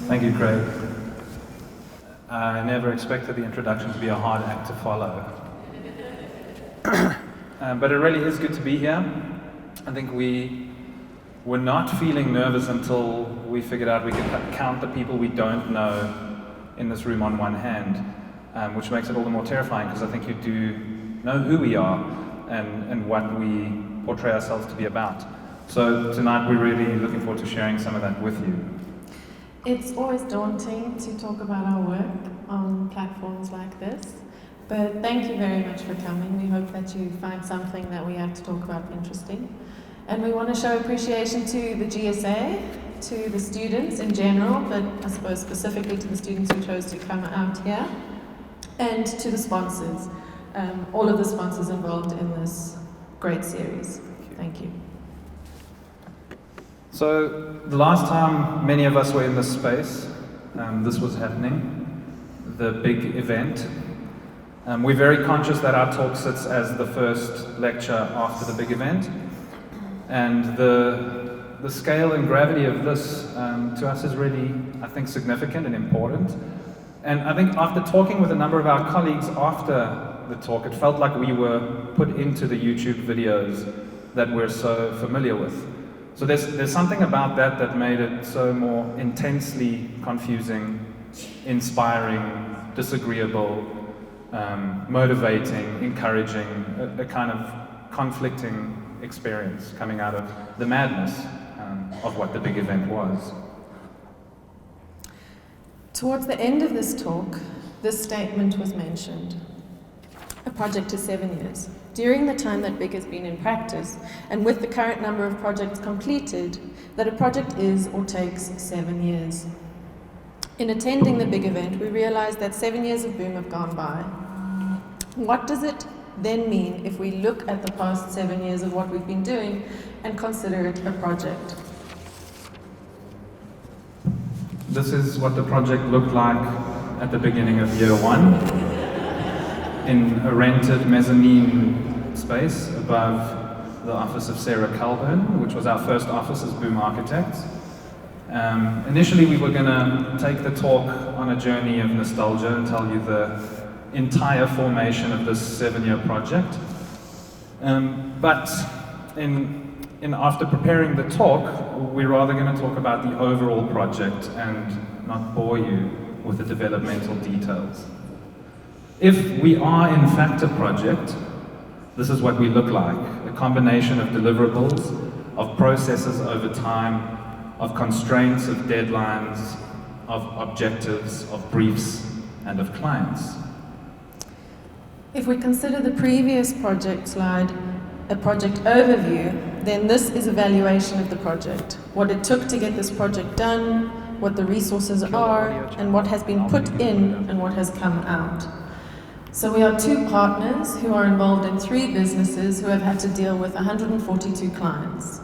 Thank you, Craig. I never expected the introduction to be a hard act to follow. But it really is good to be here. I think we were not feeling nervous until we figured out we could count the people we don't know in this room on one hand, which makes it all the more terrifying because I think you do know who we are and what we portray ourselves to be about. So tonight we're really looking forward to sharing some of that with you. It's always daunting to talk about our work on platforms like this, but thank you very much for coming. We hope that you find something that we have to talk about interesting. And we want to show appreciation to the GSA, to the students in general, but I suppose specifically to the students who chose to come out here, and to the sponsors, all of the sponsors involved in this great series. Thank you. So the last time many of us were in this space, this was happening, the big event. We're very conscious that our talk sits as the first lecture after the big event. And the scale and gravity of this to us is really, I think, significant and important. And I think after talking with a number of our colleagues after the talk, it felt like we were put into the YouTube videos that we're so familiar with. So there's something about that that made it so more intensely confusing, inspiring, disagreeable, motivating, encouraging, a kind of conflicting experience coming out of the madness of what the big event was. Towards the end of this talk, this statement was mentioned. A project is 7 years. During the time that BIG has been in practice, and with the current number of projects completed, that a project is or takes 7 years. In attending the BIG event, we realized that 7 years of Boom have gone by. What does it then mean if we look at the past 7 years of what we've been doing and consider it a project? This is what the project looked like at the beginning of year one, in a rented mezzanine space above the office of Sarah Calhoun, which was our first office as Boom Architects. Initially we were going to take the talk on a journey of nostalgia and tell you the entire formation of this 7-year project. But after preparing the talk, we're rather going to talk about the overall project and not bore you with the developmental details. If we are in fact a project, this is what we look like, a combination of deliverables, of processes over time, of constraints, of deadlines, of objectives, of briefs, and of clients. If we consider the previous project slide a project overview, then this is evaluation of the project, what it took to get this project done, what the resources are, and what has been put in and what has come out. So we are 2 partners who are involved in 3 businesses who have had to deal with 142 clients.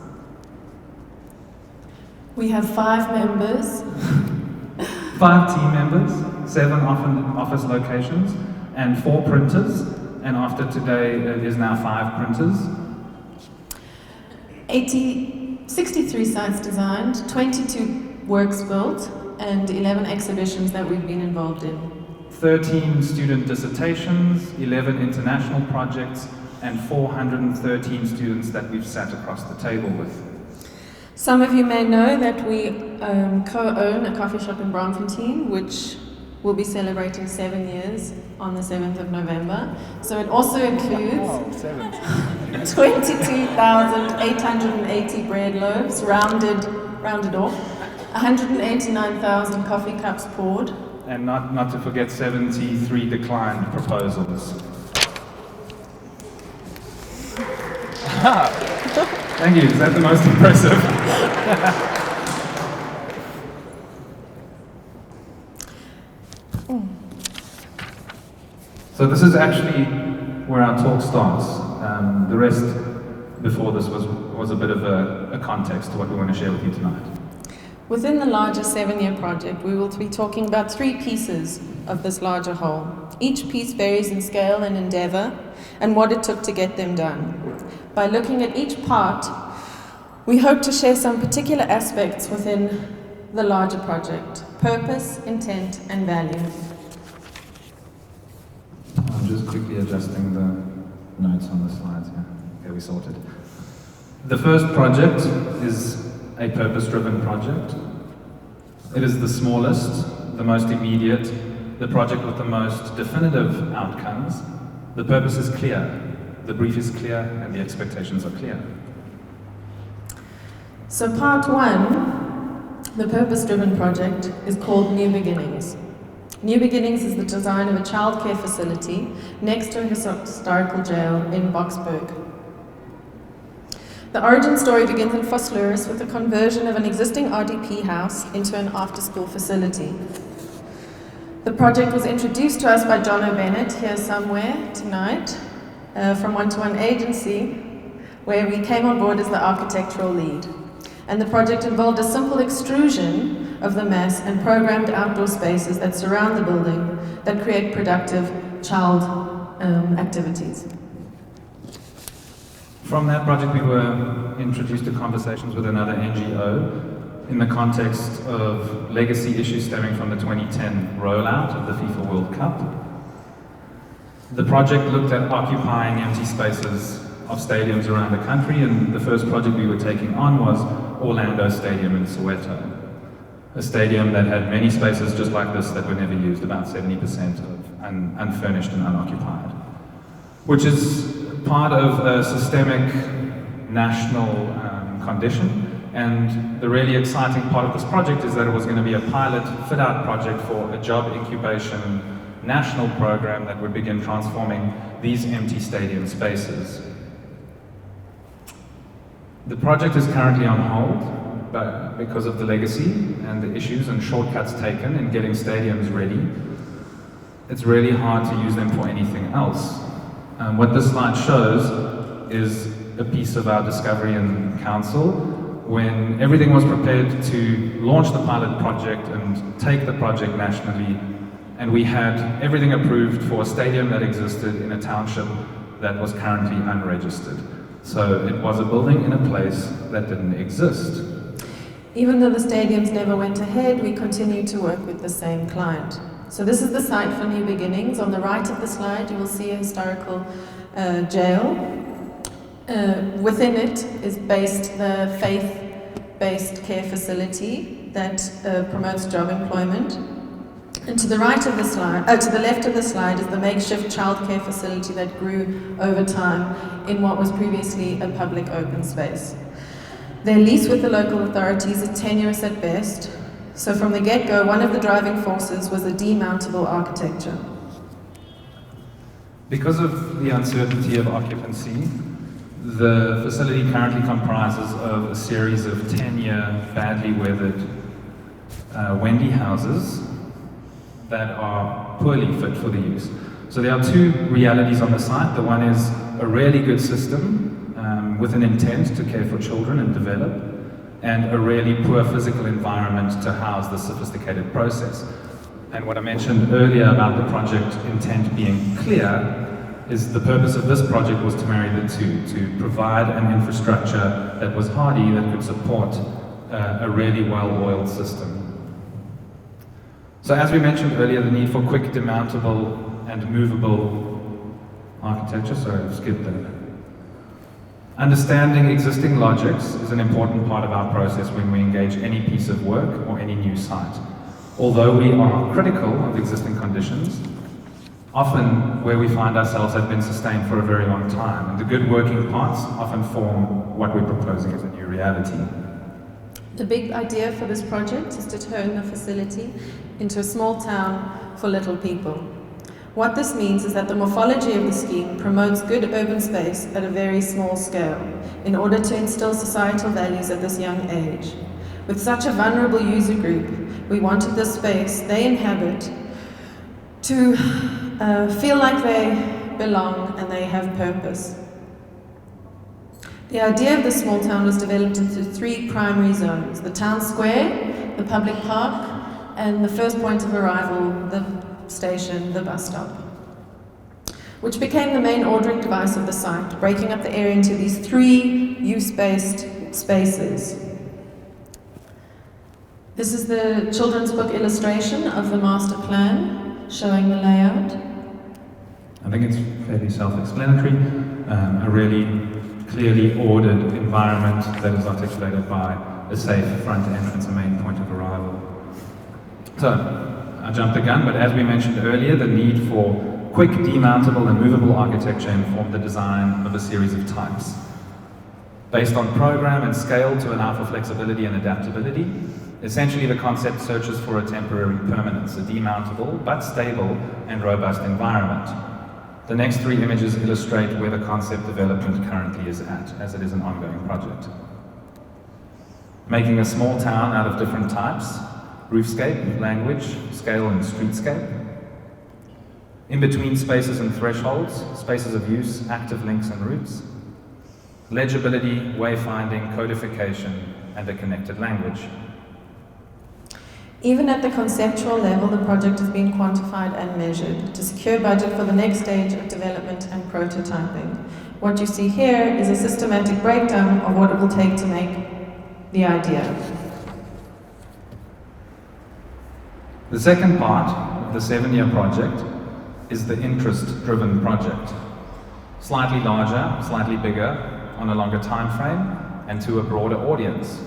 We have 5 members. 5 team members, 7 office locations, and 4 printers, and after today it is now 5 printers. 63 sites designed, 22 works built, and 11 exhibitions that we've been involved in. 13 student dissertations, 11 international projects, and 413 students that we've sat across the table with. Some of you may know that we co-own a coffee shop in Braamfontein, which will be celebrating 7 years on the 7th of November. So it also includes 22,880 bread loaves, rounded off, 189,000 coffee cups poured, and not to forget 73 declined proposals. Thank you, is that the most impressive? So this is actually where our talk starts. The rest before this was a bit of a context to what we want to share with you tonight. Within the larger 7-year project, we will be talking about 3 pieces of this larger whole. Each piece varies in scale and endeavor, and what it took to get them done. By looking at each part, we hope to share some particular aspects within the larger project: purpose, intent, and value. I'm just quickly adjusting the notes on the slides here. Okay, we sorted. The first project is a purpose-driven project. It is the smallest, the most immediate, the project with the most definitive outcomes. The purpose is clear, the brief is clear, and the expectations are clear. So part one, the purpose-driven project, is called New Beginnings. New Beginnings is the design of a childcare facility next to a historical jail in Boksburg. The origin story begins in Vosloorus with the conversion of an existing RDP house into an after-school facility. The project was introduced to us by John O'Bennett here somewhere tonight from One-to-One Agency, where we came on board as the architectural lead. And the project involved a simple extrusion of the mass and programmed outdoor spaces that surround the building that create productive child activities. From that project, we were introduced to conversations with another NGO in the context of legacy issues stemming from the 2010 rollout of the FIFA World Cup. The project looked at occupying empty spaces of stadiums around the country, and the first project we were taking on was Orlando Stadium in Soweto. A stadium that had many spaces just like this that were never used, about 70% of unfurnished and unoccupied, which is part of a systemic national condition. And the really exciting part of this project is that it was going to be a pilot fit-out project for a job incubation national program that would begin transforming these empty stadium spaces. The project is currently on hold because of the legacy and the issues and shortcuts taken in getting stadiums ready. It's really hard to use them for anything else. What this slide shows is a piece of our discovery in council when everything was prepared to launch the pilot project and take the project nationally, and we had everything approved for a stadium that existed in a township that was currently unregistered. So it was a building in a place that didn't exist. Even though the stadiums never went ahead, we continued to work with the same client. So this is the site for New Beginnings. On the right of the slide, you will see a historical jail. Within it is based the faith-based care facility that promotes job employment. And to the right of the slide, to the left of the slide is the makeshift childcare facility that grew over time in what was previously a public open space. Their lease with the local authorities is tenuous at best. So from the get-go, one of the driving forces was the demountable architecture. Because of the uncertainty of occupancy, the facility currently comprises of a series of 10-year, badly weathered Wendy houses that are poorly fit for the use. So there are two realities on the site. The one is a really good system with an intent to care for children and develop, and a really poor physical environment to house the sophisticated process. And what I mentioned earlier about the project intent being clear is the purpose of this project was to marry the two, to provide an infrastructure that was hardy, that could support a really well-oiled system. So as we mentioned earlier, the need for quick, demountable and movable architecture, sorry, I've skipped that. Understanding existing logics is an important part of our process when we engage any piece of work or any new site. Although we are critical of existing conditions, often where we find ourselves have been sustained for a very long time, and the good working parts often form what we're proposing as a new reality. The big idea for this project is to turn the facility into a small town for little people. What this means is that the morphology of the scheme promotes good urban space at a very small scale in order to instill societal values at this young age. With such a vulnerable user group, we wanted the space they inhabit to feel like they belong and they have purpose. The idea of the small town was developed into three primary zones: the town square, the public park, and the first point of arrival, the station, the bus stop, which became the main ordering device of the site, breaking up the area into these three use-based spaces. This is the children's book illustration of the master plan, showing the layout. I think it's fairly self-explanatory. A really clearly ordered environment that is articulated by a safe front entrance, a main point of arrival. So, I jumped the gun, but as we mentioned earlier, the need for quick, demountable and movable architecture informed the design of a series of types. Based on program and scale to allow for flexibility and adaptability, essentially the concept searches for a temporary permanence, a demountable but stable and robust environment. The next three images illustrate where the concept development currently is at, as it is an ongoing project. Making a small town out of different types: roofscape, language, scale and streetscape. In between spaces and thresholds, spaces of use, active links and routes. Legibility, wayfinding, codification, and a connected language. Even at the conceptual level, the project has been quantified and measured to secure budget for the next stage of development and prototyping. What you see here is a systematic breakdown of what it will take to make the idea. The second part of the 7-year project is the interest-driven project. Slightly larger, slightly bigger, on a longer time frame, and to a broader audience.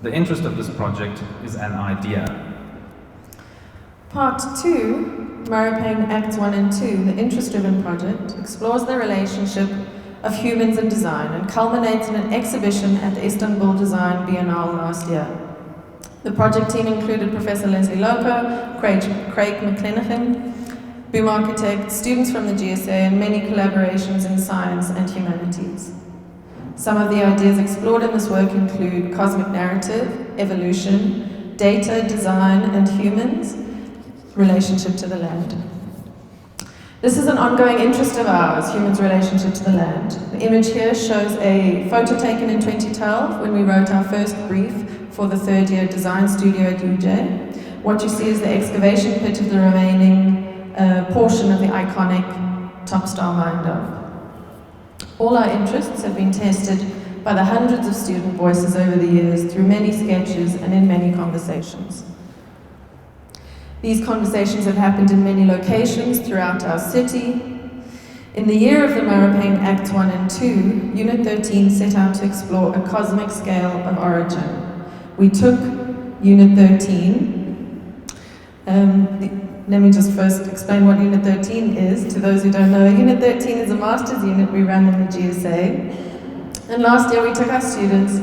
The interest of this project is an idea. Part 2, Maripeng Acts 1 and 2, the interest-driven project, explores the relationship of humans and design and culminates in an exhibition at the Istanbul Design Biennale last year. The project team included Professor Leslie Loco, Craig McClenaghan, Boom Architects, students from the GSA, and many collaborations in science and humanities. Some of the ideas explored in this work include cosmic narrative, evolution, data, design, and humans, relationship to the land. This is an ongoing interest of ours, humans' relationship to the land. The image here shows a photo taken in 2012 when we wrote our first brief for the 3rd-year design studio at UJ. What you see is the excavation pit of the remaining portion of the iconic Top Star Mine Dove. All our interests have been tested by the hundreds of student voices over the years through many sketches and in many conversations. These conversations have happened in many locations throughout our city. In the year of the Maripeng Acts 1 and 2, Unit 13 set out to explore a cosmic scale of origin. We took Unit 13. Let me just first explain what Unit 13 is. To those who don't know, Unit 13 is a master's unit we run in the GSA. And last year we took our students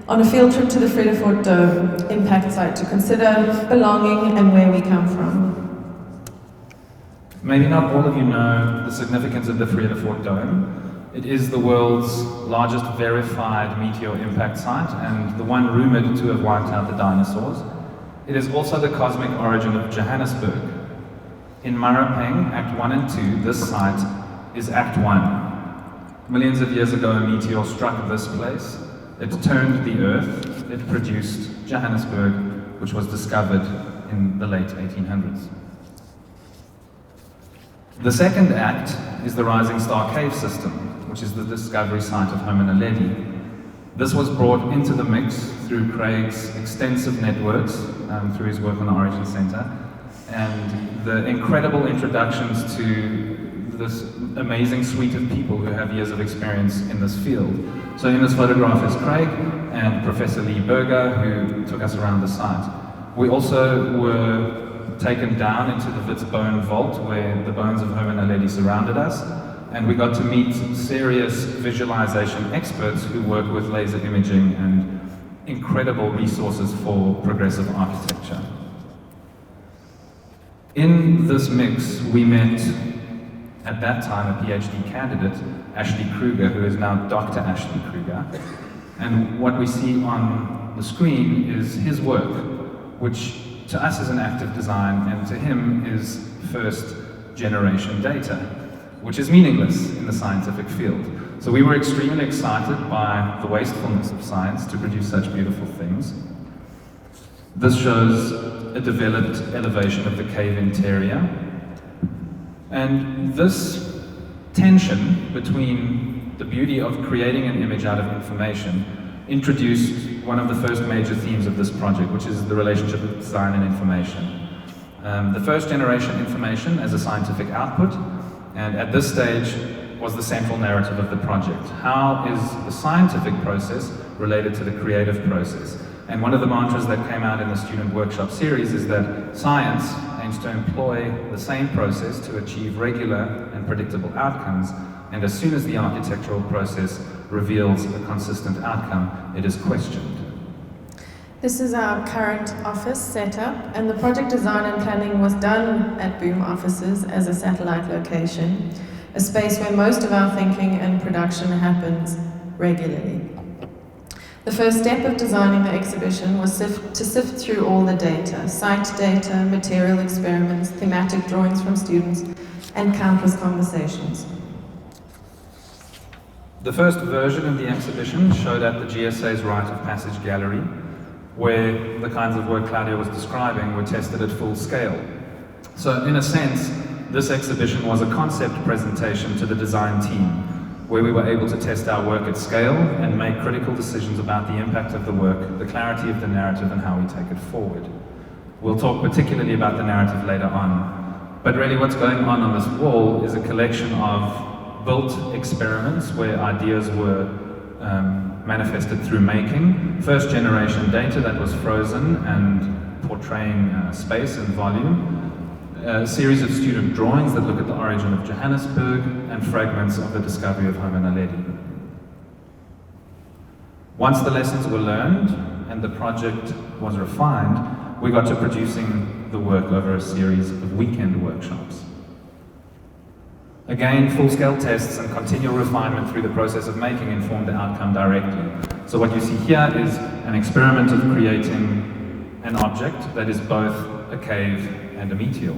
on a field trip to the Vredefort Dome impact site to consider belonging and where we come from. Maybe not all of you know the significance of the Vredefort Dome. It is the world's largest verified meteor impact site and the one rumored to have wiped out the dinosaurs. It is also the cosmic origin of Johannesburg. In Maripeng, Act 1 and 2, this site is Act 1. Millions of years ago, a meteor struck this place. It turned the Earth. It produced Johannesburg, which was discovered in the late 1800s. The second act is the Rising Star Cave System, which is the discovery site of Homo naledi. This was brought into the mix through Craig's extensive networks, through his work on the Origin Center, and the incredible introductions to this amazing suite of people who have years of experience in this field. So in this photograph is Craig and Professor Lee Berger, who took us around the site. We also were taken down into the Wits Bone Vault, where the bones of Homo naledi surrounded us, and we got to meet serious visualization experts who work with laser imaging and incredible resources for progressive architecture. In this mix, we met, at that time, a PhD candidate, Ashley Kruger, who is now Dr. Ashley Kruger. And what we see on the screen is his work, which to us is an active design, and to him is first generation data, which is meaningless in the scientific field. So we were extremely excited by the wastefulness of science to produce such beautiful things. This shows a developed elevation of the cave interior. And this tension between the beauty of creating an image out of information introduced one of the first major themes of this project, which is the relationship of design and information. The first generation information as a scientific output, and at this stage was the central narrative of the project. How is the scientific process related to the creative process? And one of the mantras that came out in the student workshop series is that science aims to employ the same process to achieve regular and predictable outcomes, and as soon as the architectural process reveals a consistent outcome, it is questioned. This is our current office setup, and the project design and planning was done at Boom offices as a satellite location, a space where most of our thinking and production happens regularly. The first step of designing the exhibition was to sift through all the data, site data, material experiments, thematic drawings from students, and countless conversations. The first version of the exhibition showed at the GSA's Rite of Passage Gallery, where the kinds of work Claudia was describing were tested at full scale. So in a sense, this exhibition was a concept presentation to the design team, where we were able to test our work at scale and make critical decisions about the impact of the work, the clarity of the narrative, and how we take it forward. We'll talk particularly about the narrative later on, but really what's going on this wall is a collection of built experiments where ideas were manifested through making, first generation data that was frozen and portraying space and volume, a series of student drawings that look at the origin of Johannesburg, and fragments of the discovery of Homo naledi. Once the lessons were learned and the project was refined, we got to producing the work over a series of weekend workshops. Again, full-scale tests and continual refinement through the process of making informed the outcome directly. So what you see here is an experiment of creating an object that is both a cave and a meteor.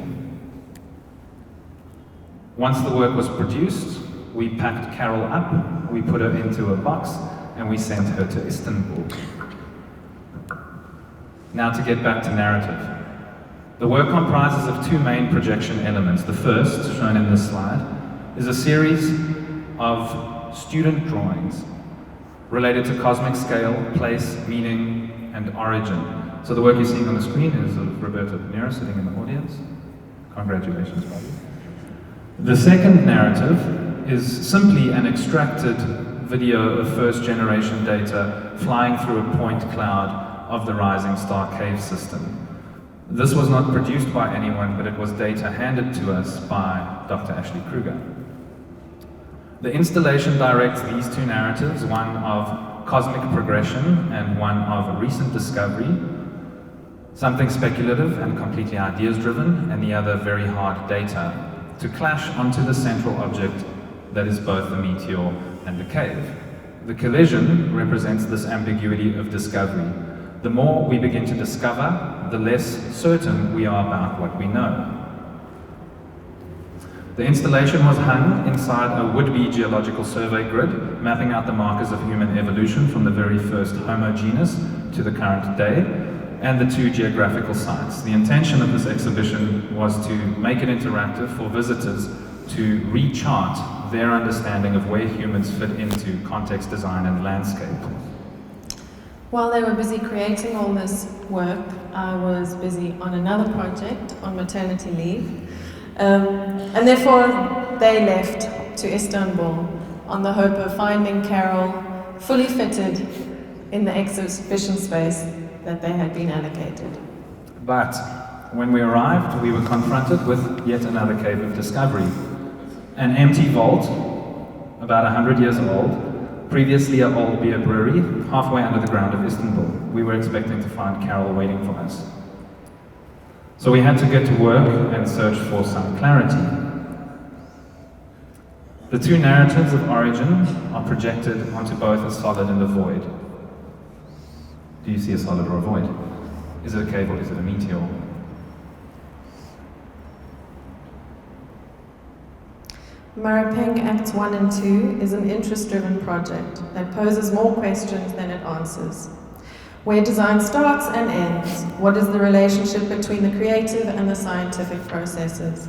Once the work was produced, we packed Carol up, we put her into a box, and we sent her to Istanbul. Now to get back to narrative. The work comprises of two main projection elements. The first, shown in this slide, is a series of student drawings related to cosmic scale, place, meaning, and origin. So the work you're seeing on the screen is of Roberto Pinheiro sitting in the audience. Congratulations, Bobby. The second narrative is simply an extracted video of first generation data flying through a point cloud of the Rising Star Cave system. This was not produced by anyone, but it was data handed to us by Dr. Ashley Kruger. The installation directs these two narratives, one of cosmic progression and one of recent discovery, something speculative and completely ideas-driven, and the other very hard data, to clash onto the central object that is both the meteor and the cave. The collision represents this ambiguity of discovery. The more we begin to discover, the less certain we are about what we know. The installation was hung inside a would-be geological survey grid, mapping out the markers of human evolution from the very first Homo genus to the current day, and the two geographical sites. The intention of this exhibition was to make it interactive for visitors to re-chart their understanding of where humans fit into context design and landscape. While they were busy creating all this work, I was busy on another project on maternity leave. And therefore, they left to Istanbul on the hope of finding Carol fully fitted in the exhibition space that they had been allocated. But when we arrived, we were confronted with yet another cave of discovery. An empty vault, about 100 years old, previously an old beer brewery, halfway under the ground of Istanbul. We were expecting to find Carol waiting for us. So we had to get to work and search for some clarity. The two narratives of origin are projected onto both a solid and a void. Do you see a solid or a void? Is it a cave or is it a meteor? Maripeng Acts 1 and 2 is an interest-driven project that poses more questions than it answers. Where design starts and ends, what is the relationship between the creative and the scientific processes?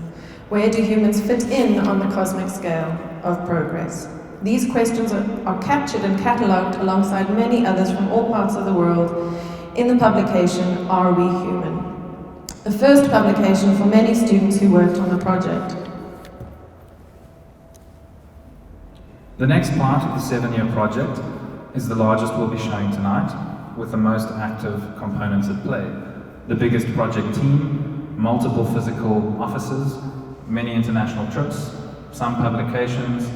Where do humans fit in on the cosmic scale of progress? These questions are captured and catalogued alongside many others from all parts of the world in the publication Are We Human?, the first publication for many students who worked on the project. The next part of the 7-year project is the largest we'll be showing tonight, with the most active components at play. The biggest project team, multiple physical offices, many international trips, some publications,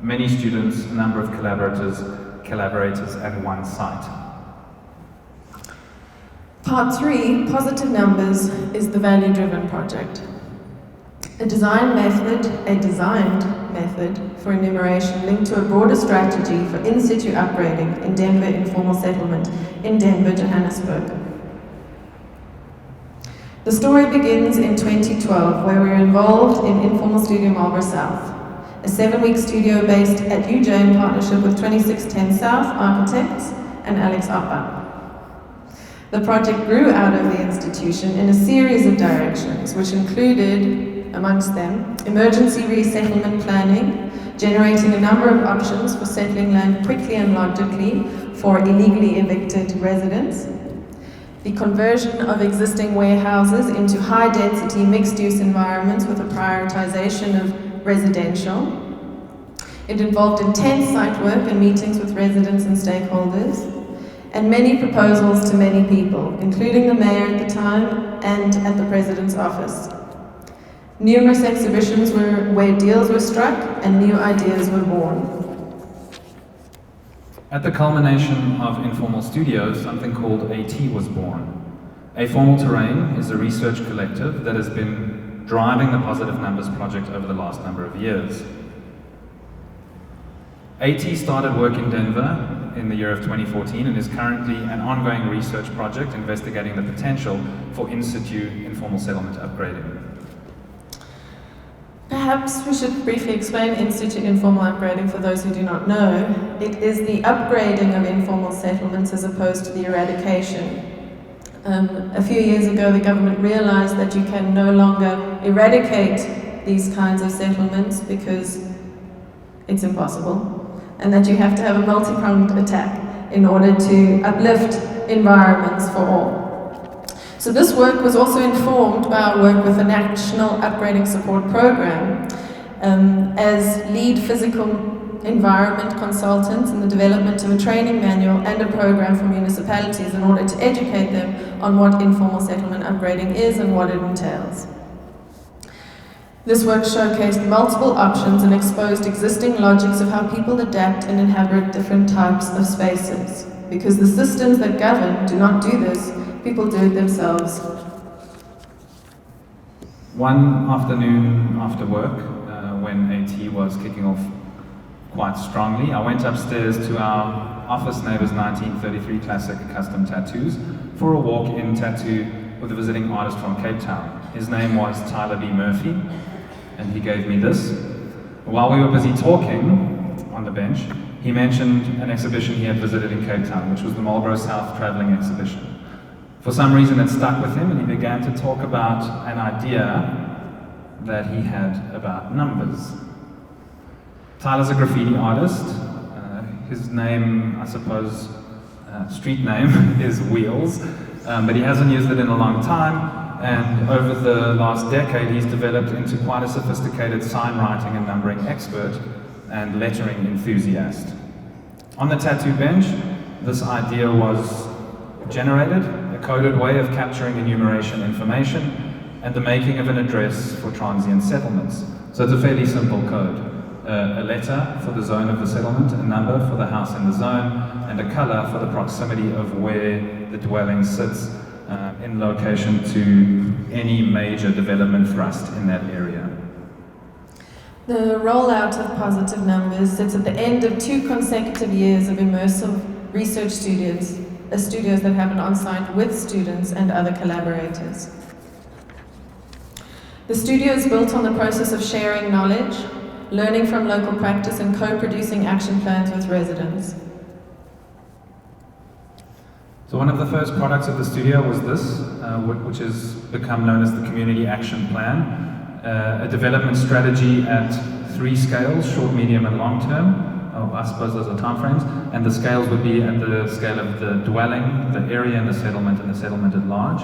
many students, a number of collaborators at one site. Part 3, Positive Numbers, is the value-driven project. A designed method for enumeration linked to a broader strategy for in-situ upgrading in Denver Informal Settlement in Denver, Johannesburg. The story begins in 2012, where we were involved in Informal Studio Marlborough South, a 7-week studio based at UJ in partnership with 2610 South Architects and Alex Oppa. The project grew out of the institution in a series of directions, which included, amongst them, emergency resettlement planning, generating a number of options for settling land quickly and logically for illegally evicted residents, the conversion of existing warehouses into high-density mixed-use environments with a prioritization of residential. It involved intense site work and meetings with residents and stakeholders, and many proposals to many people, including the mayor at the time and at the president's office. Numerous exhibitions where deals were struck and new ideas were born. At the culmination of Informal Studios, something called AT was born. A Formal Terrain is a research collective that has been driving the Positive Numbers project over the last number of years. AT started work in Denver in the year of 2014 and is currently an ongoing research project investigating the potential for in-situ informal settlement upgrading. Perhaps we should briefly explain in-situ informal upgrading for those who do not know. It is the upgrading of informal settlements as opposed to the eradication. A few years ago, the government realized that you can no longer eradicate these kinds of settlements because it's impossible, and that you have to have a multi-pronged attack in order to uplift environments for all. So this work was also informed by our work with the National Upgrading Support Program as lead physical environment consultants in the development of a training manual and a program for municipalities in order to educate them on what informal settlement upgrading is and what it entails. This work showcased multiple options and exposed existing logics of how people adapt and inhabit different types of spaces. Because the systems that govern do not do this, people do it themselves. One afternoon after work, when AT was kicking off quite strongly, I went upstairs to our office neighbour's 1933 classic custom tattoos for a walk-in tattoo with a visiting artist from Cape Town. His name was Tyler B. Murphy, and he gave me this. While we were busy talking on the bench, he mentioned an exhibition he had visited in Cape Town, which was the Marlborough South Travelling Exhibition. For some reason it stuck with him, and he began to talk about an idea that he had about numbers. Tyler's a graffiti artist. His name, I suppose, street name is Wheels, but he hasn't used it in a long time. And over the last decade, he's developed into quite a sophisticated sign writing and numbering expert and lettering enthusiast. On the tattoo bench, this idea was generated, a coded way of capturing enumeration information and the making of an address for transient settlements. So it's a fairly simple code. A letter for the zone of the settlement, a number for the house in the zone, and a color for the proximity of where the dwelling sits in location to any major development thrust in that area. The rollout of Positive Numbers sits at the end of 2 consecutive years of immersive research studios that happen on site with students and other collaborators. The studio is built on the process of sharing knowledge, learning from local practice, and co-producing action plans with residents. So one of the first products of the studio was this, which has become known as the Community Action Plan, a development strategy at 3 scales, short, medium and long term, I suppose those are timeframes, and the scales would be at the scale of the dwelling, the area in the settlement, and the settlement at large.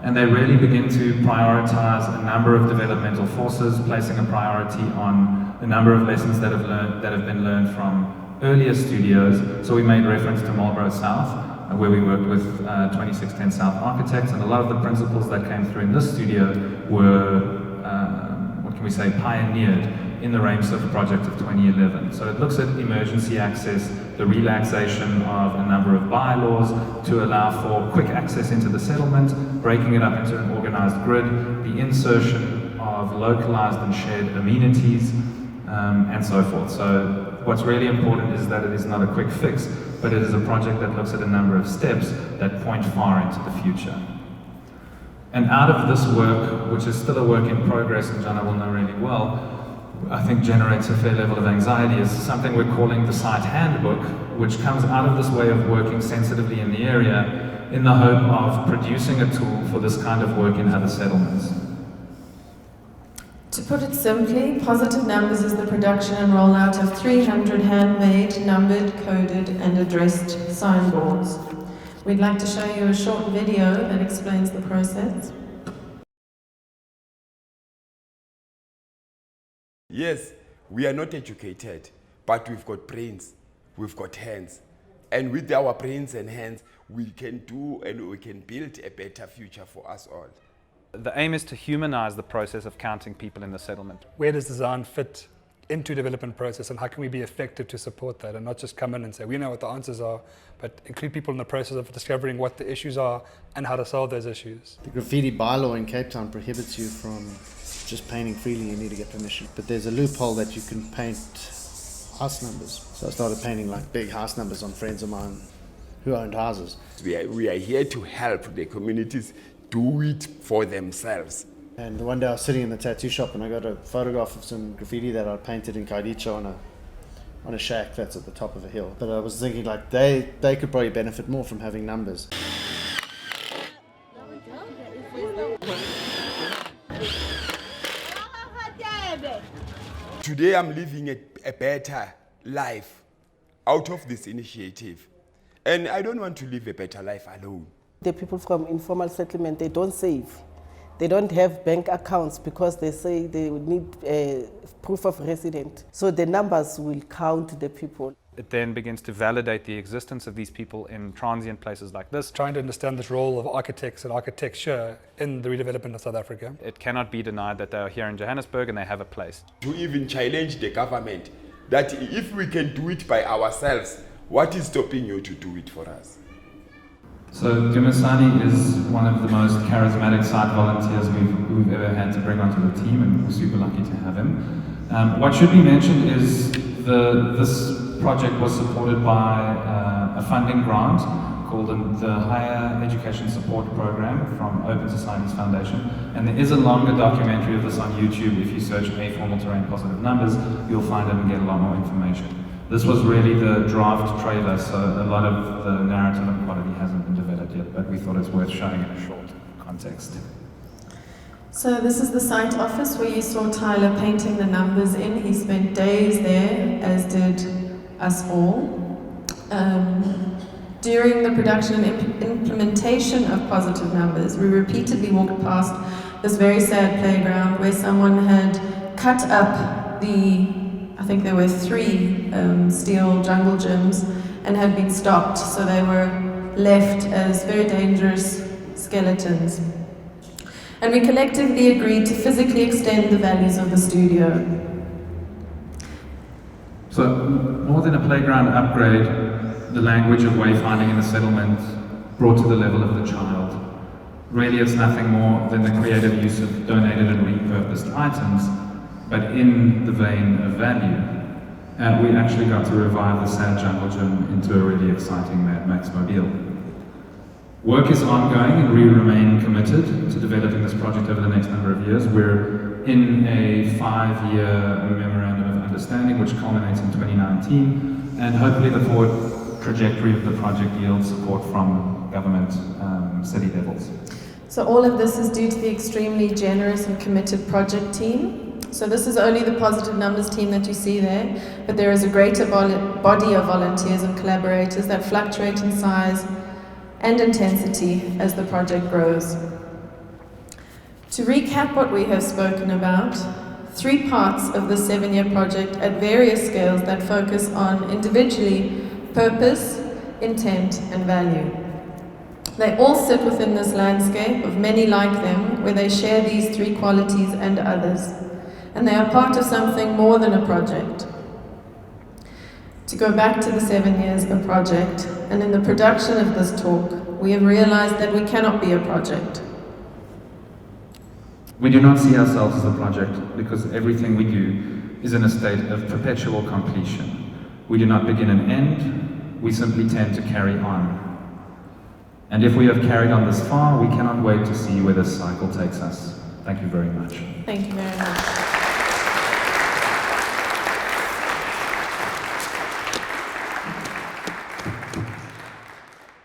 And they really begin to prioritize a number of developmental forces, placing a priority on a number of lessons that have been learned from earlier studios. So we made reference to Marlborough South, where we worked with 2610 South architects, and a lot of the principles that came through in this studio were, what can we say, pioneered in the Ramesurf project of 2011. So it looks at emergency access, the relaxation of a number of bylaws to allow for quick access into the settlement, breaking it up into an organized grid, the insertion of localized and shared amenities, and so forth. So what's really important is that it is not a quick fix, but it is a project that looks at a number of steps that point far into the future. And out of this work, which is still a work in progress, and Jana will know really well, I think generates a fair level of anxiety, is something we're calling the site handbook, which comes out of this way of working sensitively in the area in the hope of producing a tool for this kind of work in other settlements. To put it simply, Positive Numbers is the production and rollout of 300 handmade, numbered, coded and addressed signboards. We'd like to show you a short video that explains the process. Yes, we are not educated, but we've got brains, we've got hands. And with our brains and hands, we can do and we can build a better future for us all. The aim is to humanize the process of counting people in the settlement. Where does design fit into development process, and how can we be effective to support that, and not just come in and say we know what the answers are, but include people in the process of discovering what the issues are and how to solve those issues. The graffiti bylaw in Cape Town prohibits you from just painting freely. You need to get permission, but there's a loophole that you can paint house numbers. So I started painting like big house numbers on friends of mine who owned houses. We are here to help the communities do it for themselves. And one day I was sitting in the tattoo shop and I got a photograph of some graffiti that I painted in Kairicha on a shack that's at the top of a hill. But I was thinking like they could probably benefit more from having numbers. Today I'm living a better life out of this initiative. And I don't want to live a better life alone. The people from informal settlement, they don't save. They don't have bank accounts because they say they would need proof of resident. So the numbers will count the people. It then begins to validate the existence of these people in transient places like this. Trying to understand this role of architects and architecture in the redevelopment of South Africa. It cannot be denied that they are here in Johannesburg and they have a place. To even challenge the government that if we can do it by ourselves, what is stopping you to do it for us? So Dumisani is one of the most charismatic site volunteers we've ever had to bring onto the team, and we're super lucky to have him. What should be mentioned is this project was supported by a funding grant called the Higher Education Support Program from Open Societies Foundation, and there is a longer documentary of this on YouTube. If you search A Formal Terrain Positive Numbers, you'll find it and get a lot more information. This was really the draft trailer, so a lot of the narrative and quality hasn't been developed yet, but we thought it's worth showing in a short context. So this is the site office where you saw Tyler painting the numbers in. He spent days there, as did us all. During the production and implementation of Positive Numbers, we repeatedly walked past this very sad playground where someone had cut up I think there were 3 steel jungle gyms and had been stopped, so they were left as very dangerous skeletons. And we collectively agreed to physically extend the values of the studio. So, more than a playground upgrade, the language of wayfinding in the settlement brought to the level of the child. Really, it's nothing more than the creative use of donated and repurposed items, but in the vein of value. We actually got to revive the sad jungle gym into a really exciting Mad Max mobile. Work is ongoing and we remain committed to developing this project over the next number of years. We're in a 5-year memorandum of understanding which culminates in 2019, and hopefully the forward trajectory of the project yields support from government, city levels. So all of this is due to the extremely generous and committed project team. So this is only the positive numbers team that you see there, but there is a greater body of volunteers and collaborators that fluctuate in size and intensity as the project grows. To recap what we have spoken about, 3 parts of the 7-year project at various scales that focus on individually purpose, intent and value. They all sit within this landscape of many like them, where they share these 3 qualities and others. And they are part of something more than a project. To go back to the 7 years of project, and in the production of this talk, we have realized that we cannot be a project. We do not see ourselves as a project because everything we do is in a state of perpetual completion. We do not begin and end, we simply tend to carry on. And if we have carried on this far, we cannot wait to see where this cycle takes us. Thank you very much. Thank you very much.